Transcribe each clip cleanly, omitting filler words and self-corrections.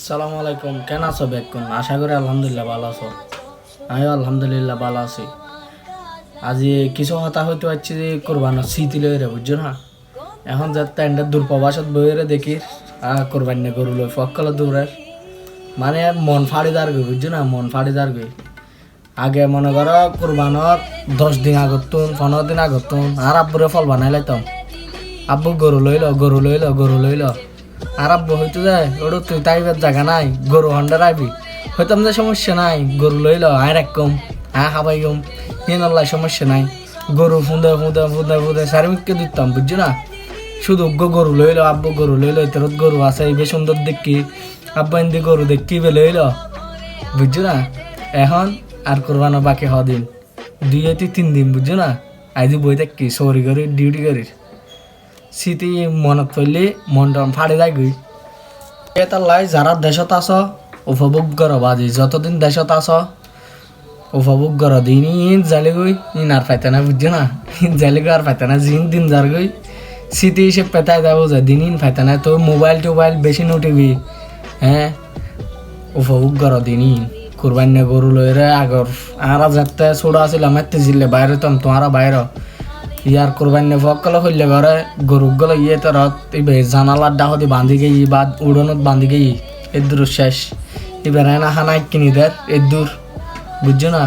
আসসালামু আলাইকুম, কেন আছো বেকুন? আশা করি আলহামদুলিল্লাহ ভালো আছো। আমিও আলহামদুলিল্লাহ ভালো আছি। আজি কিছু কথা হইতে পারছি যে কোরবানোর স্মৃতি লইরে, বুঝছো না? এখন যাতে এন্ডার দূরপ্রবাসত বইরে দেখি কোরবান গরু লই ফকলে দূরের মানে মন ফাড়ি দাঁড় গই, বুঝছো না? মন ফাড়ি দাঁড় গই। আগে মনে করো কোরবানোর 10 দিন আগতুন 15 দিন আগতুন আর আব্বুরে ফল বানাই লাইতাম। আব্বু গরু লইল গরু লইল গরু লইল আর আব্বু হইতে যায় ওটা তুই তাইবার জায়গা নাই, গরু হন্ডার আইবি হইতাম যে সমস্যা নাই, গরু লইল আর এক কম খাবাই কম হিনাল্লাই সমস্যা নাই। গরু ফুঁদে ফুঁদে ফুঁদে ফুঁদে সার্মিককে দিতাম, বুঝছো না? শুধু গরু লইল আব্বু গরু লইল তোর গরু আছে এই সুন্দর দেখি আব্বা এমনি গরু দেখি বে লইল, বুঝছো না? এখন আর কোরবানো বাকি হদিন 2-3 দিন, বুঝছো না? আজ বই থাকি সরি করি ডিউটি করি স্মৃতি মনত পড়লে মনটা ফাড়ে যায় গই। তার লাই যারা দেশত আস উপভোগ কর, বাজি যতদিন দেশত আস উপভোগ কর। দিন ইন জালে গই ইন আর পাইতে না, বুঝছো না? ইন জালে গই আর পাইতে না, জিন দিন যার গই স্মৃতি হিসেবে পেতায় যাবো যায় দিন ইন পাইতে না। তো মোবাইল টোবাইল বেশি নুটিবি, হ্যাঁ উপভোগ কর দিন ইন। কুরবানি গরু লইরে আগর আরা যাতে ছোড়া আসিলাম এতে জিল্লে বাইরে তম তোমারা বাইরে ইয়ার কোরবানি ফকলে হইলে ঘরে গরুগুলো ইয়ে তরত জানালার ডাহদি বান্ধি গেই বা উড়নত বান্ধি গেই এদূর শেষ। এবার না হানাই কিনি দের এদূর, বুঝছো না?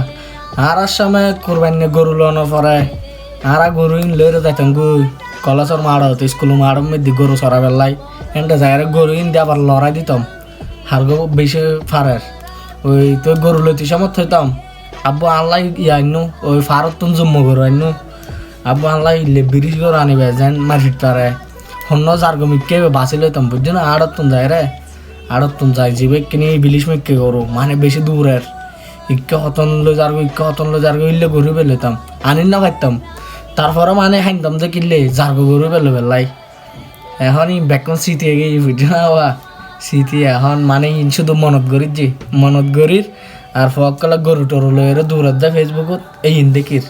আর সময় কোরবানি গরু লোনো পরে আর গরু ইন লইরে যাইতাম গুই কলেজের মাড় হতো স্কুল মাড় মধ্যে গরু সরা বেলাই এনটা যাই গরু ইন দিয়ে আবার লড়াই দিতাম হার গো বেশি ফারের ওই তো গরু লইতে সমর্থ হইতাম। আব্বু আল্লাহ ইয়া আইনু ওই ফারত তুন জম্মু গরু আইনু আব্বু আল্লাহ ইলে ব্রিজ গরু আনিবে যেন মার্কেট তারে হন্য যার গমি কে বাঁচি লইতাম, বুঝছো না? আড়ত তুন যায় রে আড়ত তুন যায় জিবে কিনি বিলিশ মিকে গরু মানে বেশি দূরের ইকে হতন লো যার ইকে হতন লো যার ইলে গরু বেলাইতাম আনিন না পাইতাম। তারপরে মানে হাইতাম যে কিনলে যার গরু বেলো বেলাই। এখন ই বেকন স্মৃতি এগিয়ে বুঝছো না? বা স্মৃতি এখন মানে শুধু মনত গরির যে মনত গরির আর ফকলা গরু টরু লইরে দূরত যায় ফেসবুকত এই দেখির।